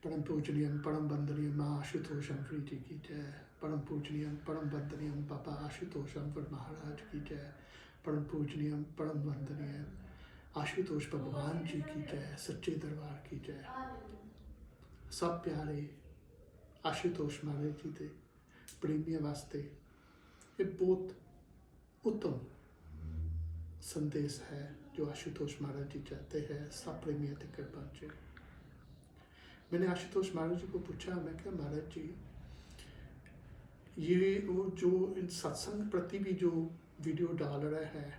परम पूजनीय परम वंदनीय माँ आशुतोष अम्फरी जी की जय। परम पूजनीय परम वंदनीय पापा आशुतोष अम्फर महाराज की जय। परम पूजनीय परम वंदनीय आशुतोष भगवान जी की जय। सच्चे दरबार की जय। सब प्यारे आशुतोष महाराज जी के प्रेमियों वास्ते ये बहुत उत्तम संदेश है जो आशुतोष महाराज जी चाहते हैं सब प्रेमियों तक पहुँचे। मैंने आशुतोष महाराज जी को पूछा, मैं क्या महाराज जी ये वो जो इन सत्संग प्रति भी जो वीडियो डाल रहे हैं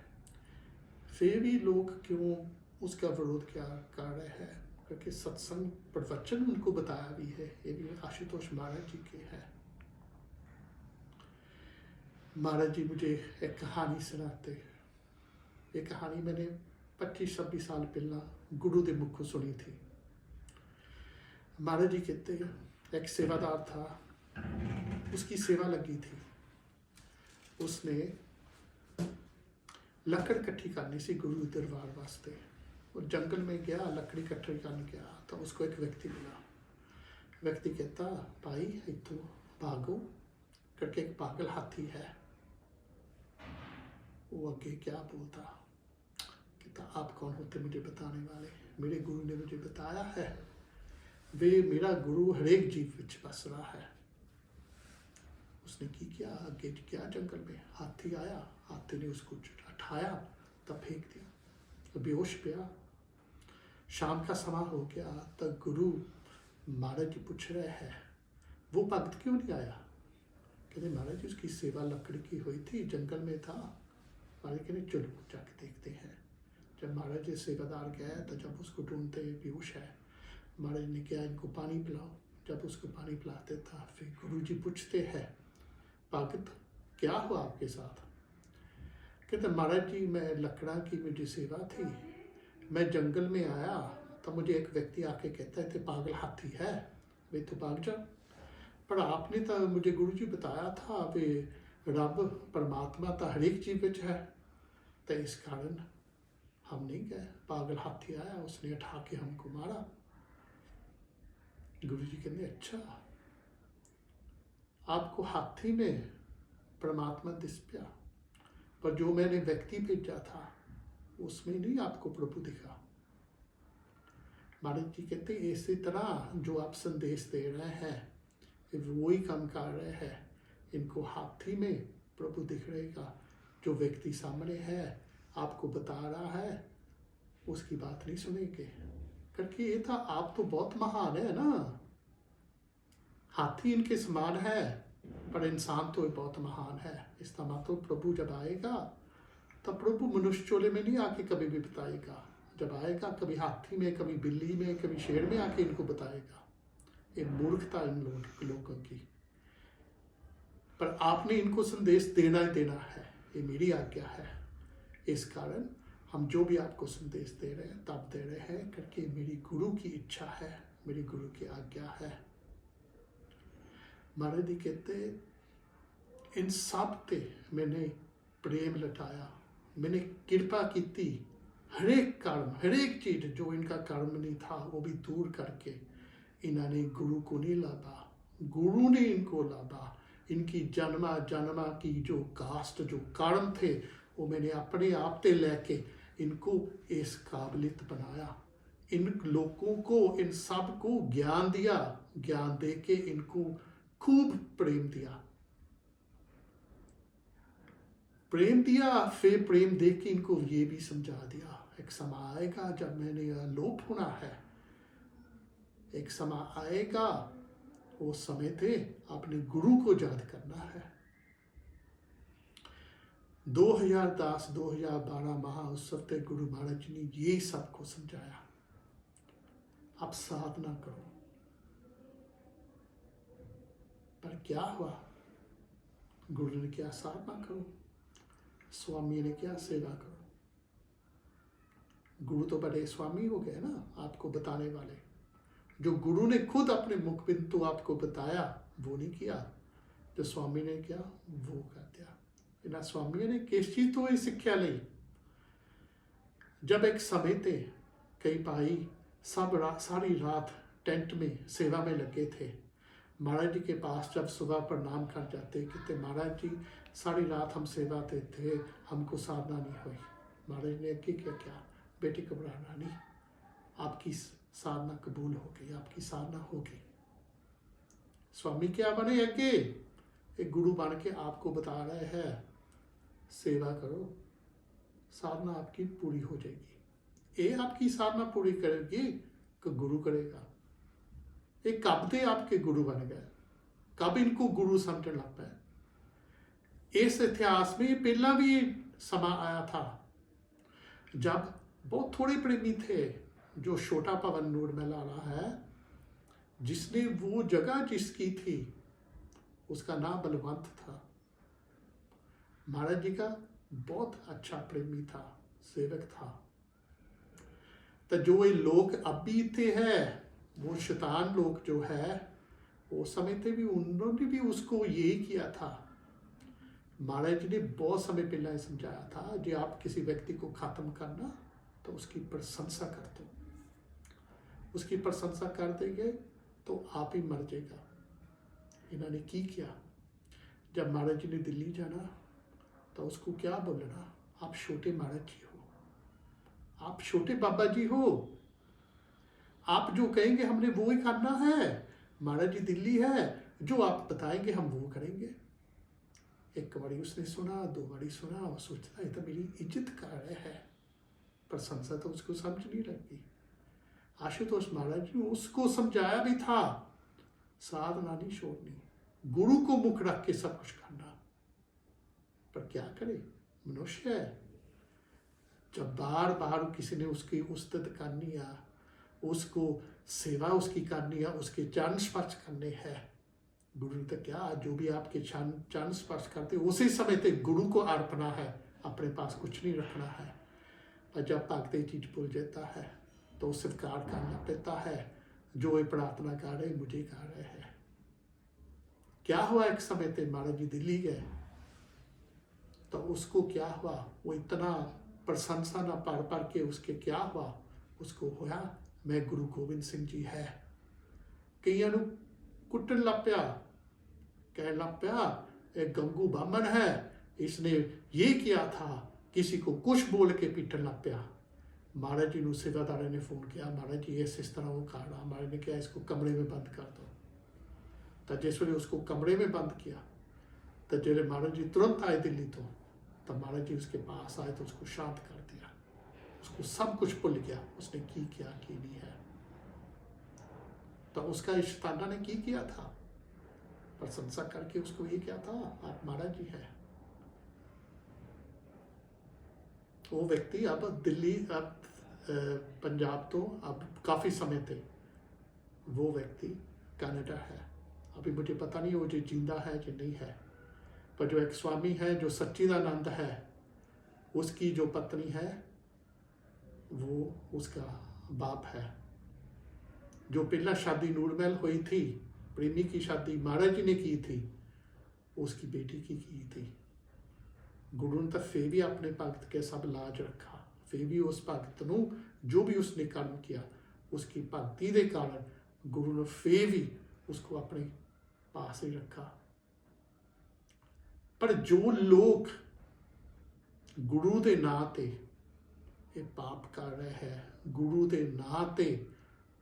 फिर भी लोग क्यों उसका विरोध क्या कर रहे हैं, क्योंकि सत्संग प्रवचन उनको बताया भी है, ये भी आशुतोष महाराज जी के है। महाराज जी मुझे एक कहानी सुनाते। ये कहानी मैंने 25-26 साल पहला गुरु के मुखों सुनी थी। महाराज जी कहते एक सेवादार था, उसकी सेवा लगी थी, उसने लकड़ इकट्ठी करनी सी गुरु दरबार वास्ते। वो जंगल में गया, लकड़ी इकट्ठी करने गया तो उसको एक व्यक्ति मिला। व्यक्ति कहता, भाई इतों भागो, करके एक पागल हाथी है। वो आगे क्या बोलता, कहता आप कौन होते मुझे बताने वाले, मेरे गुरु ने मुझे बताया है वे मेरा गुरु हरेक जीव विच बस रहा है। उसने की क्या, आगे गया जंगल में, हाथी आया, हाथी ने उसको उठाया तब फेंक दिया, बेहोश पिया। शाम का समय हो गया तब गुरु महाराज जी पूछ रहे हैं वो भक्त क्यों नहीं आया। कहते महाराज जी उसकी सेवा लकड़ी की हुई थी, जंगल में था। महाराज कहते चलो जाके देखते हैं। जब महाराज जी सेवादार गए तो जब उसको ढूंढते बेहोश है, महाराज ने क्या इनको पानी पिलाओ। जब उसको पानी पिलाते था फिर गुरु जी पूछते हैं भगत क्या हुआ आपके साथ। कहते महाराज जी मैं लकड़ा की मुझे सेवा थी, मैं जंगल में आया तो मुझे एक व्यक्ति आके कहता है पागल हाथी है वे तो भाग जा। पर आपने तो मुझे गुरु जी बताया था वे रब परमात्मा तो हर एक जीव विच है, तो इस कारण हम नहीं गए। पागल हाथी आया, उसने उठा के हमको मारा। गुरु जी कहते अच्छा आपको हाथी में परमात्मा दिस पिया, पर जो मैंने व्यक्ति भेजा था उसमें नहीं आपको प्रभु दिखा। महाराज जी कहते इसी तरह जो आप संदेश दे रहे हैं वो ही काम कर रहे हैं, इनको हाथी में प्रभु दिख रहेगा, जो व्यक्ति सामने है आपको बता रहा है उसकी बात नहीं सुनेंगे। करके ये था आप तो बहुत महान है ना, हाथी इनके समान है पर इंसान तो बहुत महान है। इसका मतलब प्रभु जब आएगा तब प्रभु मनुष्य चोले में नहीं आके कभी भी बताएगा, जब आएगा कभी हाथी में, कभी बिल्ली में, कभी शेर में आके इनको बताएगा। ये मूर्खता इन लोगों की, पर आपने इनको संदेश देना ही देना है, ये मेरी आज्ञा है। इस कारण हम जो भी आपको संदेश दे रहे हैं तब दे रहे हैं करके मेरी गुरु की इच्छा है, मेरी गुरु की आज्ञा है। महाराज जी कहते इन सब ते मैंने प्रेम लटाया, मैंने कृपा की थी, हरेक कर्म हरेक चीज जो इनका कर्म नहीं था वो भी दूर करके इन्होंने गुरु को नहीं लादा, गुरु ने इनको लादा। इनकी जन्मा जन्मा की जो कास्ट जो कर्म थे वो मैंने अपने आप ते लेके इनको इस काबिलियत बनाया। इन लोगों को इन सब को ज्ञान दिया, ज्ञान दे के इनको खूब प्रेम दिया, प्रेम दिया, फिर प्रेम दे के इनको ये भी समझा दिया एक समय आएगा जब मैंने लोप होना है, एक समय आएगा वो समय थे अपने गुरु को याद करना है। 2010-2012 महा उत्सव ते गुरु महाराज जी ने ये सबको समझाया, आप साधना करो। पर क्या हुआ, गुरु ने क्या साधना करो, स्वामी ने क्या सेवा करो। गुरु तो बड़े स्वामी हो गए ना आपको बताने वाले, जो गुरु ने खुद अपने मुख बिंदु आपको बताया वो नहीं किया, जो स्वामी ने किया वो कर दिया। इन्हें स्वामी ने किस चीज तो ये शिक्षा ली। जब एक समय थे कई भाई सब सारी रात टेंट में सेवा में लगे थे। महाराज जी के पास जब सुबह प्रणाम कर जाते, कहते महाराज जी सारी रात हम सेवा देते थे, हमको साधना नहीं हुई। महाराज ने आगे क्या बेटी घबराना नहीं, आपकी साधना कबूल होगी, आपकी साधना होगी। स्वामी क्या बने आगे, एक गुरु बन के आपको बता रहे हैं सेवा करो, साधना आपकी पूरी हो जाएगी। ये आपकी साधना पूरी करेगी कि गुरु करेगा। ये कब दे आपके गुरु बन गए, कब इनको गुरु समझने लग पाए। इस इतिहास में पहला भी समा आया था जब बहुत थोड़े प्रेमी थे, जो छोटा पवन नूरमहल वाला है, जिसने वो जगह जिसकी थी उसका नाम बलवंत था। महाराज जी का बहुत अच्छा प्रेमी था, सेवक था। तो जो ये लोग अब भी थे हैं, वो शैतान लोग जो है वो समझते भी, उन्होंने भी उसको यही किया था। महाराज जी ने बहुत समय पहले समझाया था, जो आप किसी व्यक्ति को खत्म करना तो उसकी प्रशंसा कर दो, उसकी प्रशंसा कर देंगे तो आप ही मर जाएगा। इन्होंने की किया, जब महाराज जी ने दिल्ली जाना तो उसको क्या बोलना, आप छोटे महाराज जी हो, आप छोटे बाबा जी हो, आप जो कहेंगे हमने वो ही करना है। महाराज जी दिल्ली है, जो आप बताएंगे हम वो करेंगे। एक बारी उसने सुना, दो बारी सुना, और सोचता है तो मेरी इज्जत कर रहे हैं, प्रशंसा तो उसको समझ नहीं लगी। आशुतोष महाराज जी उसको समझाया भी था, साधना नहीं छोड़नी, गुरु को मुख रख के सब कुछ करना। पर क्या करे, मनुष्य है, जब बार बार किसी ने उसकी उस्तत करनी है, उसको सेवा उसकी करनी है, उसके चरण स्पर्श करने हैं, गुरु तो क्या, जो भी आपके चरण स्पर्श करते उसी समय तक गुरु को अर्पणा है, अपने पास कुछ नहीं रखना है। और जब भागते चीज भूल जाता है तो स्वीकार करना पड़ता है, जो ये प्रार्थना कर रहे मुझे कर रहे हैं। क्या हुआ, एक समय तक महाराज जी दिल्ली गए तो उसको क्या हुआ, वो इतना प्रशंसा ना पढ़ के उसके क्या हुआ, उसको होया मैं गुरु गोबिंद सिंह जी है। कईयां नूं कुटन लग पिया, कह लग पिया एक गंगू बामन है, इसने ये किया था, किसी को कुछ बोल के पीटन लग पिया। महाराज जी ने सेवादार ने फोन किया, महाराज जी इस तरह वो कर रहा। महाराज ने कहा इसको कमरे में बंद कर दो। तो जिस वे उसको कमरे में बंद किया तो जो महाराज जी तुरंत आए दिल्ली तो महाराज जी उसके पास आए तो उसको शांत कर दिया, उसको सब कुछ भूल गया उसने की क्या की नहीं है। तो उसका इश्ताना ने की किया था, प्रशंसा करके उसको ये क्या था, आप महाराज जी है। वो व्यक्ति अब दिल्ली, अब पंजाब तो अब काफ़ी समय थे वो व्यक्ति कनाडा है। अभी मुझे पता नहीं वो जो जिंदा है कि नहीं है, पर जो एक स्वामी है जो सच्चिदानंद है, उसकी जो पत्नी है वो उसका बाप है। जो पहला शादी नूरमहल हुई थी, प्रेमी की शादी महाराज जी ने की थी, उसकी बेटी की थी। गुरु ने तो फिर भी अपने भगत के सब लाज रखा, फिर भी उस भगत नूं जो भी उसने कर्म किया उसकी भक्ति के कारण गुरु ने फिर भी उसको अपने पास ही रखा। पर जो लोग गुरु के नां ते ये पाप कर रहे हैं, गुरु के नां ते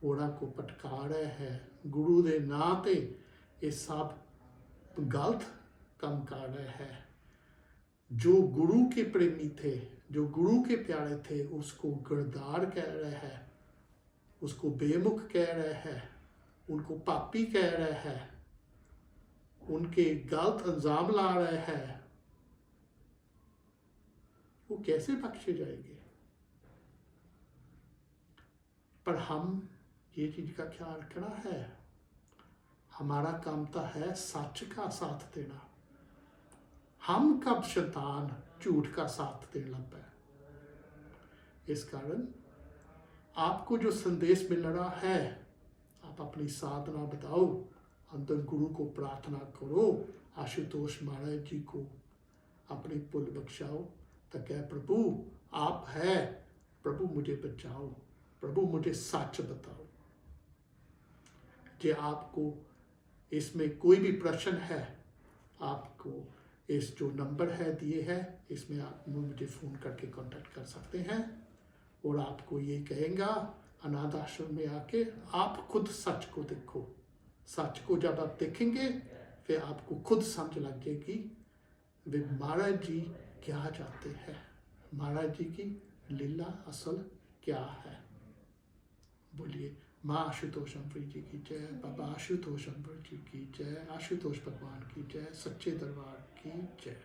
ओड़ा को पटका रहे हैं, गुरु के नां ते ये सब गलत काम कर रहे हैं, जो गुरु के प्रेमी थे, जो गुरु के प्यारे थे, उसको गद्दार कह रहे हैं, उसको बेमुख कह रहे हैं, उनको पापी कह रहे हैं, उनके गलत अंजाम ला रहे हैं, वो कैसे बख्शे जाएंगे। पर हम ये चीज का ख्याल रखना है, हमारा काम तो है सच का साथ देना। हम कब शैतान झूठ का साथ देने लग पाए। इस कारण आपको जो संदेश मिल रहा है, आप अपनी साधना बताओ, अंदर गुरु को प्रार्थना करो, आशुतोष महाराज जी को अपनी पुल बख्शाओ, तो कह प्रभु आप है, प्रभु मुझे बचाओ, प्रभु मुझे सच बताओ। जो आपको इसमें कोई भी प्रश्न है, आपको इस जो नंबर है दिए है, इसमें आप मुझे फ़ोन करके कांटेक्ट कर सकते हैं। और आपको ये कहेंगा अनाथ आश्रम में आके आप खुद सच को देखो। सच को जब आप देखेंगे फिर आपको खुद समझ लग जाएगी वे महाराज जी क्या चाहते हैं, महाराज जी की लीला असल क्या है। बोलिए माँ आशुतोष अम्बरी जी की जय, बाबा आशुतोष अम्बरी जी की जय, आशुतोष भगवान की जय, सच्चे दरबार की जय।